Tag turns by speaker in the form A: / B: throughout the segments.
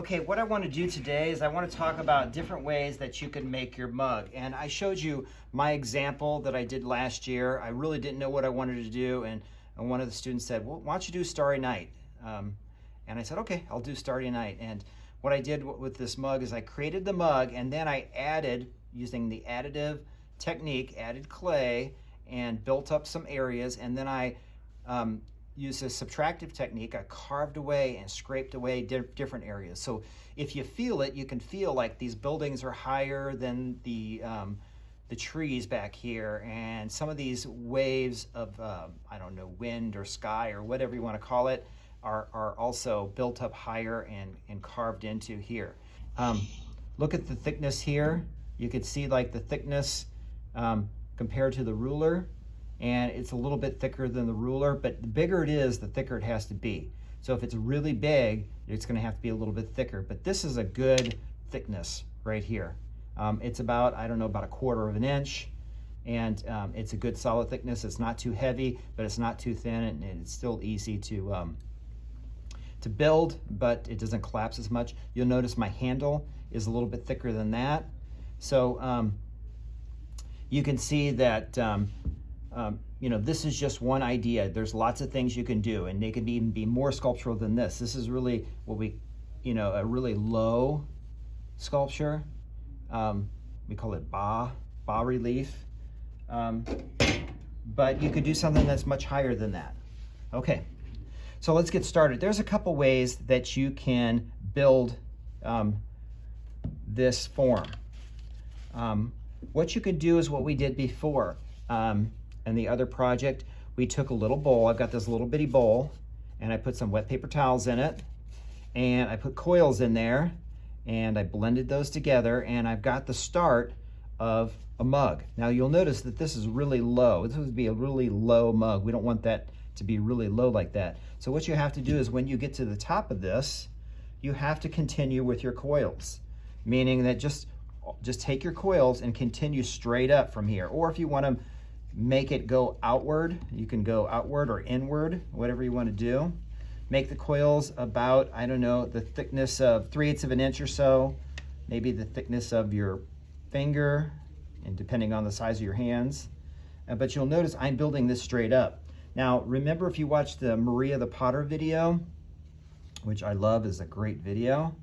A: Okay, what I want to do today is I want to talk about different ways that you can make your mug. And I showed you my example that I did last year. I really didn't know what I wanted to do, and one of the students said, well, why don't you do Starry Night? And I said, okay, I'll do Starry Night. And what I did with this mug is I created the mug, and then I added, using the additive technique, added clay and built up some areas, and then I used a subtractive technique. I carved away and scraped away different areas. So if you feel it, you can feel like these buildings are higher than the trees back here, and some of these waves of, I don't know, wind or sky or whatever you want to call it, are also built up higher and carved into here. Look at the thickness here. You could see like the thickness compared to the ruler, and it's a little bit thicker than the ruler, but the bigger it is, the thicker it has to be. So if it's really big, it's going to have to be a little bit thicker, but this is a good thickness right here. It's about, I don't know, about 1/4 of an inch, and it's a good solid thickness. It's not too heavy, but it's not too thin, and it's still easy to build, but it doesn't collapse as much. You'll notice my handle is a little bit thicker than that. So you can see that you know, this is just one idea. There's lots of things you can do, and they can even be more sculptural than this. This is really what we, you know, a really low sculpture. We call it bas relief. But you could do something that's much higher than that. Okay, so let's get started. There's a couple ways that you can build this form. What you can do is what we did before. And the other project, we took a little bowl. I've got this little bitty bowl, and I put some wet paper towels in it, and I put coils in there, and I blended those together, and I've got the start of a mug. Now you'll notice that this is really low. This would be a really low mug. We don't want that to be really low like that. So what you have to do is when you get to the top of this, you have to continue with your coils, meaning that just take your coils and continue straight up from here. Or if you want to make it go outward, you can go outward or inward, whatever you want to do. Make the coils about, I don't know, the thickness of 3/8 of an inch or so, maybe the thickness of your finger, and depending on the size of your hands. But you'll notice I'm building this straight up. Now, remember, if you watched the Maria the Potter video, which I love, is a great video,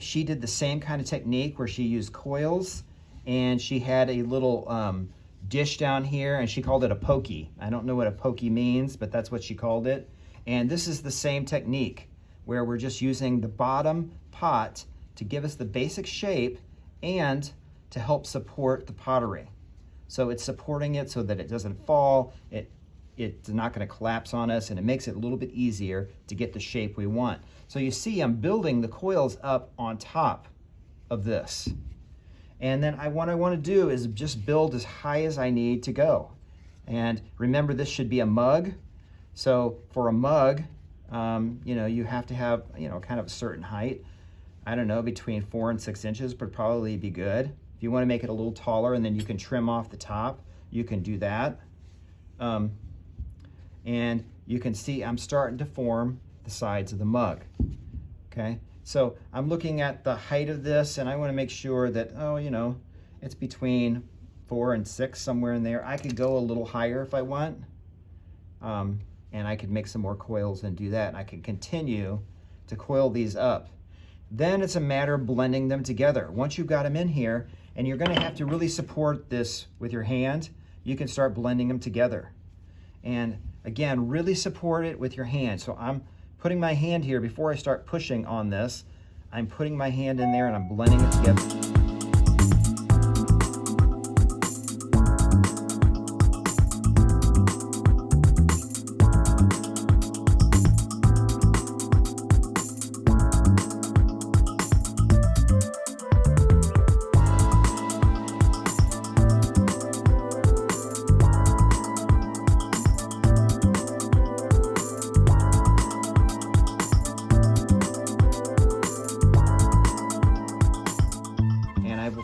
A: she did the same kind of technique where she used coils, and she had a little dish down here, and she called it a pokey. I don't know what a pokey means, but that's what she called it. And this is the same technique where we're just using the bottom pot to give us the basic shape and to help support the pottery. So it's supporting it so that it doesn't fall, it's not going to collapse on us, and it makes it a little bit easier to get the shape we want. So you see I'm building the coils up on top of this. And then what I want to do is just build as high as I need to go. And remember, this should be a mug. So for a mug, you know, you have to have, you know, kind of a certain height. I don't know, between 4 and 6 inches would probably be good. If you want to make it a little taller and then you can trim off the top, you can do that. And you can see I'm starting to form the sides of the mug, okay? So I'm looking at the height of this, and I want to make sure that, oh, you know, it's between 4 and 6, somewhere in there. I could go a little higher if I want, and I could make some more coils and do that. And I can continue to coil these up. Then it's a matter of blending them together. Once you've got them in here, and you're going to have to really support this with your hand, you can start blending them together. And again, really support it with your hand. So I'm putting my hand here before I start pushing on this. I'm putting my hand in there and I'm blending it together.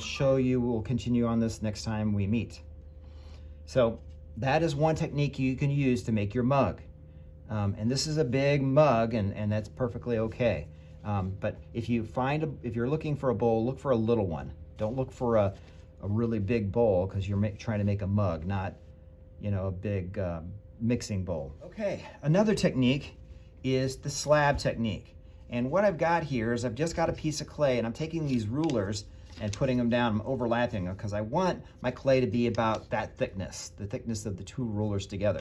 A: Show you, we'll continue on this next time we meet. So that is one technique you can use to make your mug. And this is a big mug, and that's perfectly okay. But if you're looking for a bowl, look for a little one. Don't look for a really big bowl, because you're trying to make a mug, not, a big mixing bowl. Okay, another technique is the slab technique. And what I've got here is I've just got a piece of clay, and I'm taking these rulers and putting them down. I'm overlapping them because I want my clay to be about that thickness, the thickness of the two rulers together,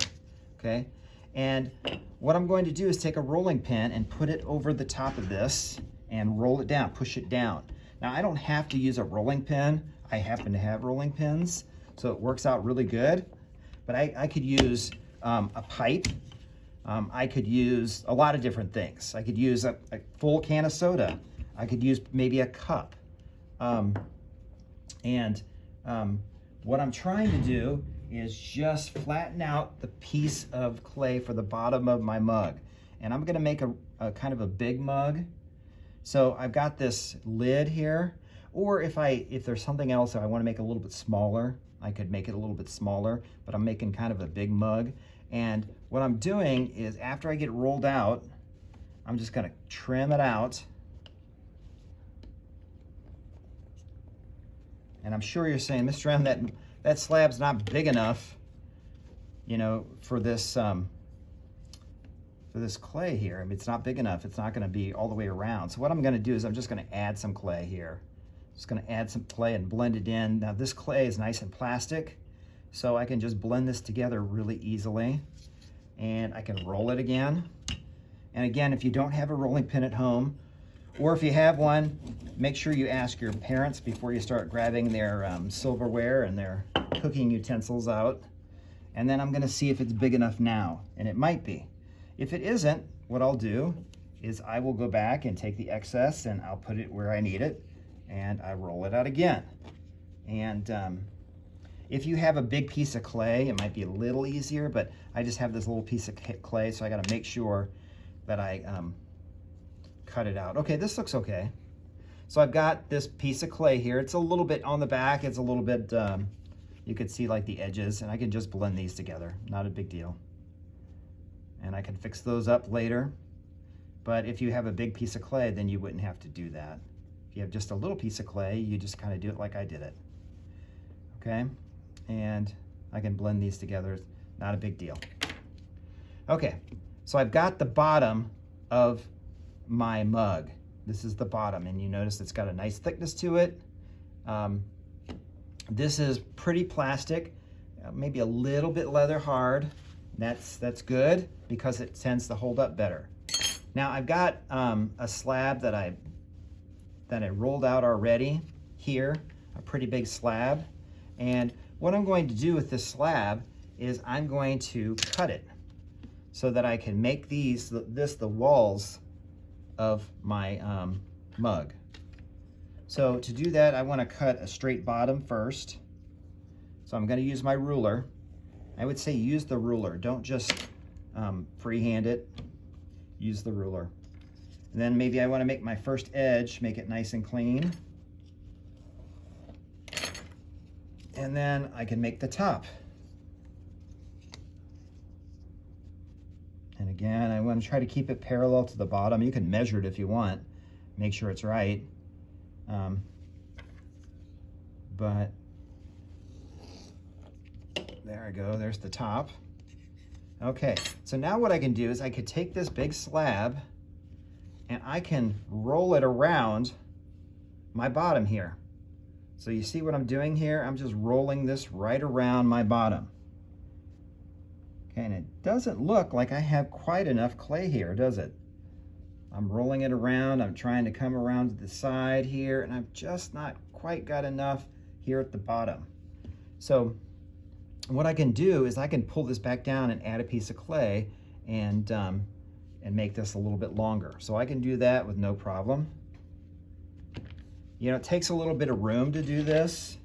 A: okay? And what I'm going to do is take a rolling pin and put it over the top of this and roll it down, push it down. Now, I don't have to use a rolling pin. I happen to have rolling pins, so it works out really good. But I could use a pipe. I could use a lot of different things. I could use a full can of soda. I could use maybe a cup. What I'm trying to do is just flatten out the piece of clay for the bottom of my mug. And I'm gonna make a kind of a big mug. So I've got this lid here, or if there's something else that I wanna make a little bit smaller, I could make it a little bit smaller, but I'm making kind of a big mug. And what I'm doing is, after I get it rolled out, I'm just gonna trim it out. And I'm sure you're saying, Mr. M, that slab's not big enough, for this clay here. I mean, it's not big enough. It's not gonna be all the way around. So what I'm gonna do is I'm just gonna add some clay here. Just gonna add some clay and blend it in. Now this clay is nice and plastic, so I can just blend this together really easily. And I can roll it again. And again, if you don't have a rolling pin at home, or if you have one, make sure you ask your parents before you start grabbing their silverware and their cooking utensils out. And then I'm gonna see if it's big enough now, and it might be. If it isn't, what I'll do is I will go back and take the excess and I'll put it where I need it, and I roll it out again. And if you have a big piece of clay, it might be a little easier, but I just have this little piece of clay, so I gotta make sure that I cut it out. Okay, this looks okay. So I've got this piece of clay here. It's a little bit on the back. It's a little bit, you could see like the edges, and I can just blend these together. Not a big deal. And I can fix those up later. But if you have a big piece of clay, then you wouldn't have to do that. If you have just a little piece of clay, you just kind of do it like I did it. Okay, and I can blend these together. Not a big deal. Okay, so I've got the bottom of my mug. This is the bottom, and you notice it's got a nice thickness to it. This is pretty plastic, maybe a little bit leather hard. That's good because it tends to hold up better. Now I've got a slab that I rolled out already here, a pretty big slab. And what I'm going to do with this slab is I'm going to cut it so that I can make the walls of my mug. So to do that, I want to cut a straight bottom first. So I'm going to use my ruler. I would say use the ruler. Don't just freehand it. Use the ruler. And then maybe I want to make my first edge, make it nice and clean. And then I can make the top. And again, I want to try to keep it parallel to the bottom. You can measure it if you want, make sure it's right. But there I go, there's the top. Okay, so now what I can do is I could take this big slab and I can roll it around my bottom here. So you see what I'm doing here? I'm just rolling this right around my bottom. Okay, and it doesn't look like I have quite enough clay here, does it? I'm rolling it around, I'm trying to come around to the side here, and I've just not quite got enough here at the bottom. So what I can do is I can pull this back down and add a piece of clay and make this a little bit longer. So I can do that with no problem. You know, it takes a little bit of room to do this,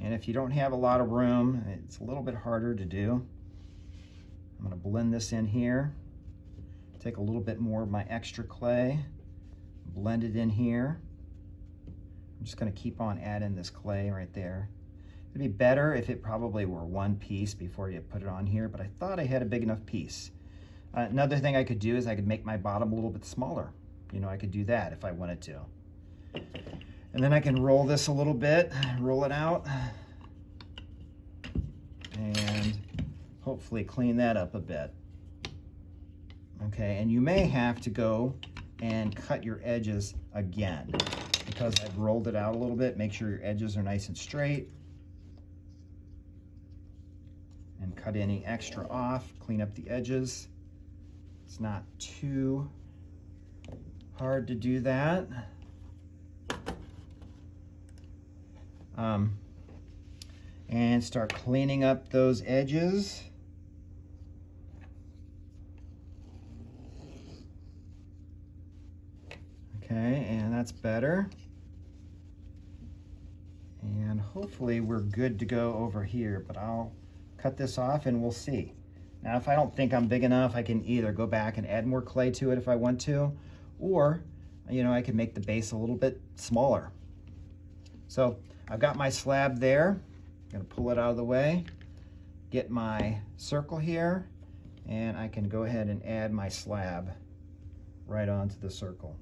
A: and if you don't have a lot of room, it's a little bit harder to do. I'm going to blend this in here. Take a little bit more of my extra clay, blend it in here. I'm just going to keep on adding this clay right there. It'd be better if it probably were one piece before you put it on here, but I thought I had a big enough piece. Another thing I could do is I could make my bottom a little bit smaller. You know, I could do that if I wanted to. And then I can roll this a little bit, roll it out, and hopefully clean that up a bit. Okay, and you may have to go and cut your edges again because I've rolled it out a little bit. Make sure your edges are nice and straight. And cut any extra off, clean up the edges. It's not too hard to do that. And start cleaning up those edges. Okay, and that's better. And hopefully we're good to go over here, but I'll cut this off and we'll see. Now, if I don't think I'm big enough, I can either go back and add more clay to it if I want to, or, you know, I can make the base a little bit smaller. So I've got my slab there. I'm gonna pull it out of the way, get my circle here, and I can go ahead and add my slab right onto the circle.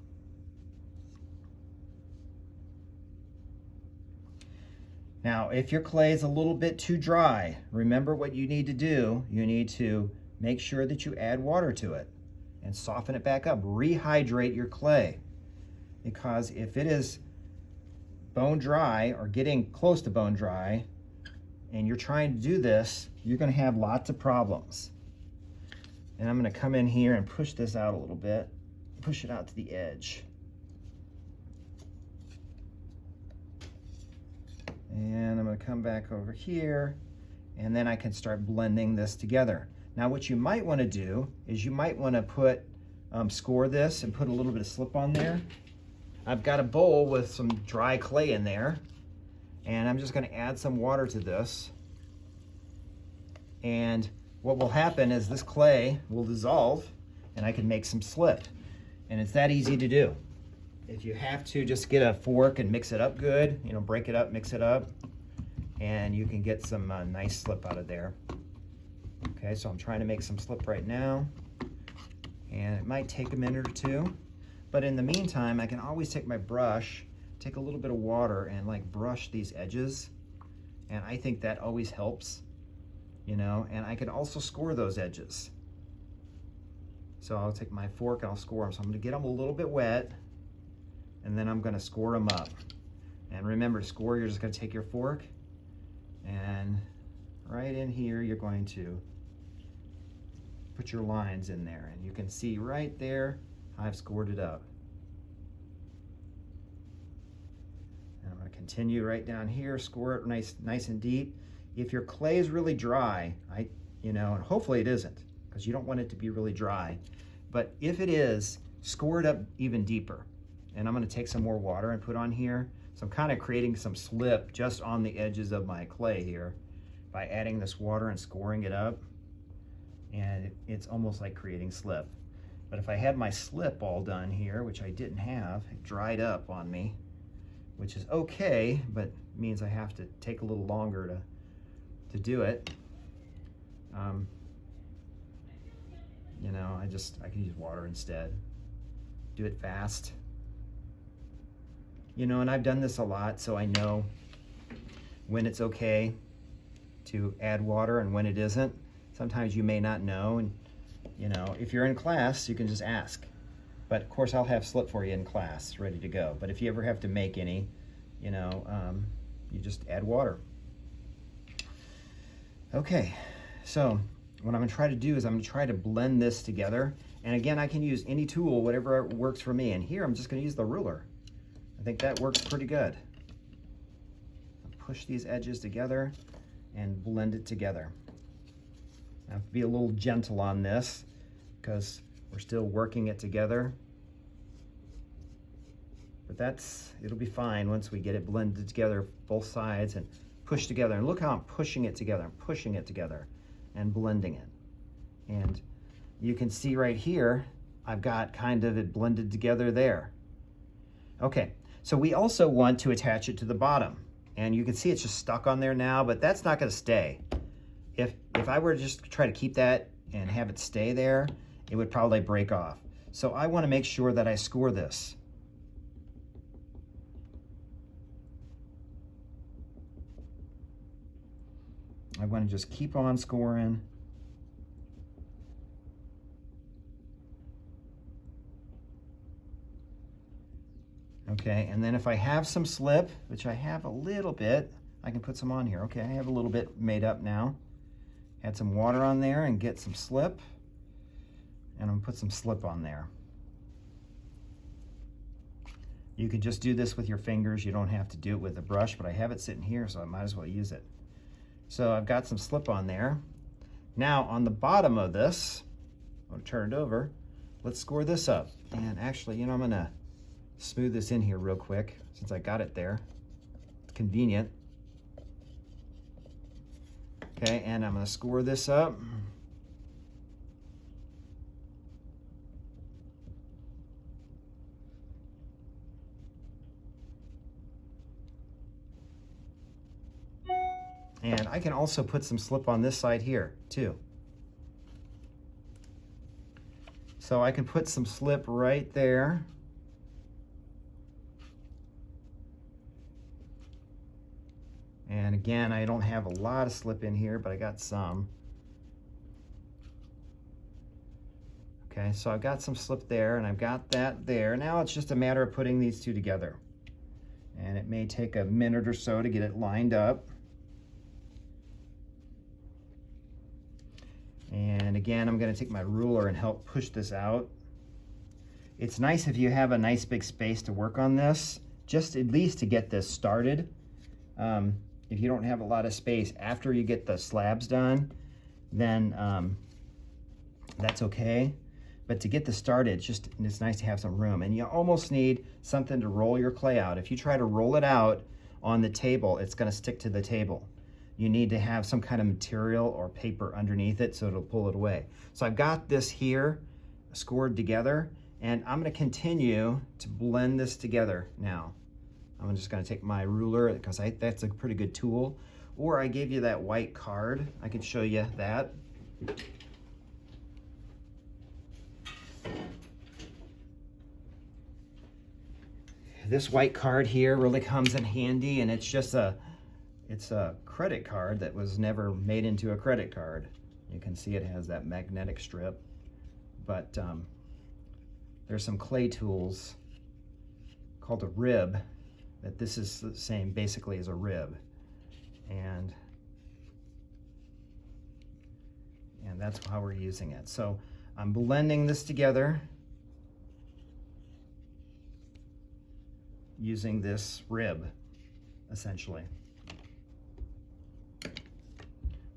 A: Now, if your clay is a little bit too dry, remember what you need to do. You need to make sure that you add water to it and soften it back up. Rehydrate your clay, because if it is bone dry or getting close to bone dry and you're trying to do this, you're going to have lots of problems. And I'm going to come in here and push this out a little bit, push it out to the edge. And I'm going to come back over here, and then I can start blending this together. Now, what you might want to do is you might want to put score this and put a little bit of slip on there. I've got a bowl with some dry clay in there, and I'm just going to add some water to this. And what will happen is this clay will dissolve, and I can make some slip. And it's that easy to do. If you have to, just get a fork and mix it up good, you know, break it up, mix it up, and you can get some nice slip out of there. Okay, so I'm trying to make some slip right now, and it might take a minute or two, but in the meantime, I can always take my brush, take a little bit of water, and like brush these edges, and I think that always helps, you know, and I can also score those edges. So I'll take my fork and I'll score them. So I'm going to get them a little bit wet, and then I'm going to score them up. And remember, to score, you're just going to take your fork, and right in here you're going to put your lines in there, and you can see right there I've scored it up. And I'm going to continue right down here, score it nice and deep. If your clay is really dry, you know, and hopefully it isn't, because you don't want it to be really dry, but if it is, score it up even deeper. And I'm going to take some more water and put on here. So I'm kind of creating some slip just on the edges of my clay here by adding this water and scoring it up. And it's almost like creating slip. But if I had my slip all done here, which I didn't have, it dried up on me, which is okay, but means I have to take a little longer to do it. You know, I can use water instead. Do it fast. You know, and I've done this a lot, so I know when it's okay to add water and when it isn't. Sometimes you may not know, and you know, if you're in class, you can just ask. But of course, I'll have slip for you in class, ready to go. But if you ever have to make any, you know, you just add water. Okay, so what I'm gonna try to do is I'm gonna try to blend this together. And again, I can use any tool, whatever works for me. And here, I'm just gonna use the ruler. I think that works pretty good. I'll push these edges together and blend it together. I have to be a little gentle on this because we're still working it together. But it'll be fine once we get it blended together, both sides, and push together. And look how I'm pushing it together. I'm pushing it together and blending it. And you can see right here, I've got kind of it blended together there. Okay, so we also want to attach it to the bottom. And you can see it's just stuck on there now, but that's not gonna stay. If I were to just try to keep that and have it stay there, it would probably break off. So I want to make sure that I score this. I want to just keep on scoring. Okay, and then if I have some slip, which I have a little bit, I can put some on here. Okay, I have a little bit made up now. Add some water on there and get some slip. And I'm gonna put some slip on there. You can just do this with your fingers. You don't have to do it with a brush, but I have it sitting here, so I might as well use it. So I've got some slip on there. Now on the bottom of this, I'm gonna turn it over. Let's score this up. And actually, you know, I'm gonna smooth this in here real quick since I got it there. It's convenient. Okay, and I'm gonna score this up. And I can also put some slip on this side here too. So I can put some slip right there. And again, I don't have a lot of slip in here, but I got some. Okay, so I've got some slip there and I've got that there. Now it's just a matter of putting these two together. And it may take a minute or so to get it lined up. And again, I'm going to take my ruler and help push this out. It's nice if you have a nice big space to work on this, just at least to get this started. If you don't have a lot of space after you get the slabs done, then that's okay. But to get this started, it's nice to have some room. And you almost need something to roll your clay out. If you try to roll it out on the table, it's going to stick to the table. You need to have some kind of material or paper underneath it so it'll pull it away. So I've got this here scored together, and I'm going to continue to blend this together now. I'm just going to take my ruler because that's a pretty good tool. Or I gave you that white card. I can show you that. This white card here really comes in handy, and it's a credit card that was never made into a credit card. You can see it has that magnetic strip, but there's some clay tools called a rib that this is the same basically as a rib, and that's how we're using it. So I'm blending this together using this rib essentially.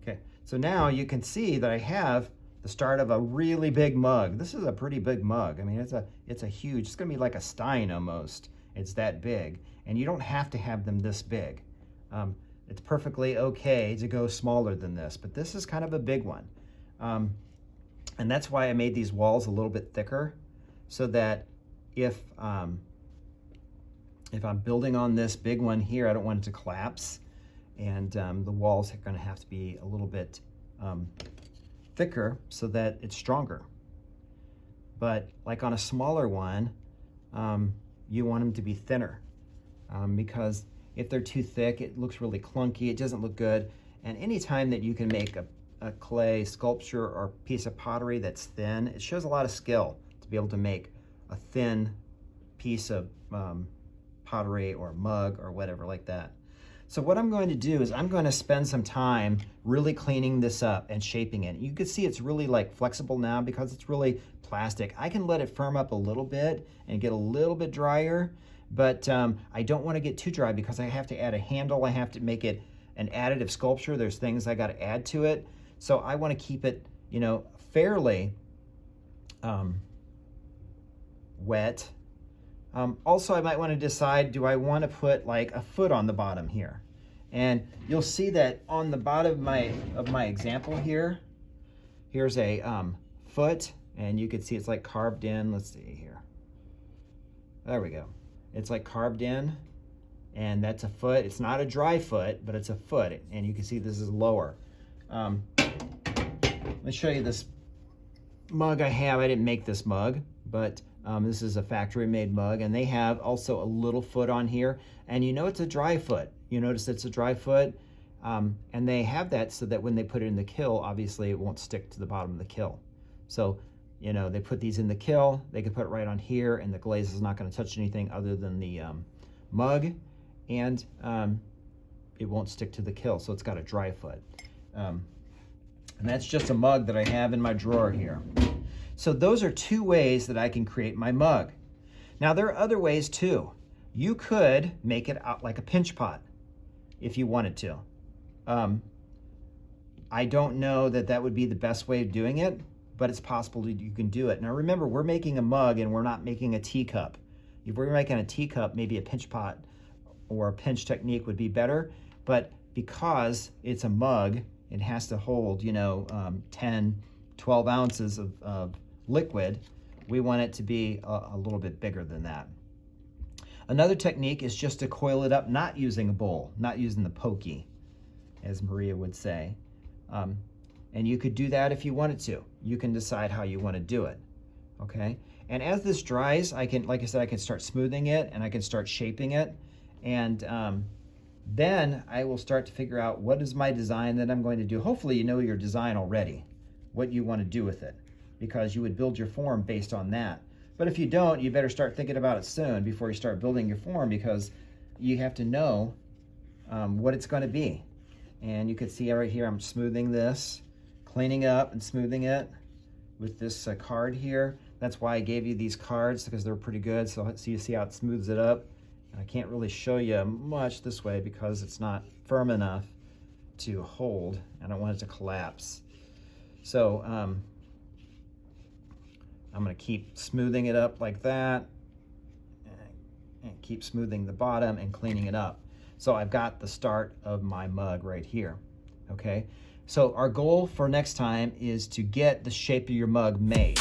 A: Okay, so now you can see that I have the start of a really big mug. This is a pretty big mug. I mean, it's a huge, it's gonna be like a stein almost. It's that big, and you don't have to have them this big. It's perfectly okay to go smaller than this, but this is kind of a big one. And that's why I made these walls a little bit thicker, so that if I'm building on this big one here, I don't want it to collapse, and the walls are going to have to be a little bit thicker so that it's stronger. But like on a smaller one, you want them to be thinner, because if they're too thick, it looks really clunky, it doesn't look good. And anytime that you can make a clay sculpture or piece of pottery that's thin, it shows a lot of skill to be able to make a thin piece of pottery or mug or whatever like that. So what I'm going to do is I'm going to spend some time really cleaning this up and shaping it. You can see it's really like flexible now because it's really plastic. I can let it firm up a little bit and get a little bit drier, but I don't want to get too dry because I have to add a handle. I have to make it an additive sculpture. There's things I got to add to it. So I want to keep it, you know, fairly wet. Also, I might want to decide, do I want to put like a foot on the bottom here? And you'll see that on the bottom of my example here, here's a foot, and you can see it's like carved in. Let's see here. There we go. It's like carved in, and that's a foot. It's not a dry foot, but it's a foot, and you can see this is lower. Let me show you this mug I have, I didn't make this mug, but this is a factory made mug, and they have also a little foot on here, and you know it's a dry foot. You notice it's a dry foot, and they have that so that when they put it in the kiln, obviously it won't stick to the bottom of the kiln. So, you know, they put these in the kiln, they can put it right on here, and the glaze is not going to touch anything other than the mug, and it won't stick to the kiln, so it's got a dry foot. And that's just a mug that I have in my drawer here. So those are two ways that I can create my mug. Now there are other ways too. You could make it out like a pinch pot if you wanted to. I don't know that that would be the best way of doing it, but it's possible that you can do it. Now remember, we're making a mug and we're not making a teacup. If we're making a teacup, maybe a pinch pot or a pinch technique would be better, but because it's a mug, it has to hold, you know, 10, 12 ounces of liquid. We want it to be a little bit bigger than that. Another technique is just to coil it up, not using a bowl, not using the pokey, as Maria would say. And you could do that if you wanted to. You can decide how you want to do it, okay? And as this dries, I can, like I said, I can start smoothing it and I can start shaping it. And then I will start to figure out what is my design that I'm going to do. Hopefully you know your design already, what you want to do with it, because you would build your form based on that. But if you don't, you better start thinking about it soon before you start building your form, because you have to know what it's going to be. And you can see right here, I'm smoothing this, cleaning up and smoothing it with this card here. That's why I gave you these cards, because they're pretty good. So you see how it smooths it up. And I can't really show you much this way because it's not firm enough to hold. I don't want it to collapse. So I'm going to keep smoothing it up like that, and keep smoothing the bottom and cleaning it up. So I've got the start of my mug right here, okay? So our goal for next time is to get the shape of your mug made.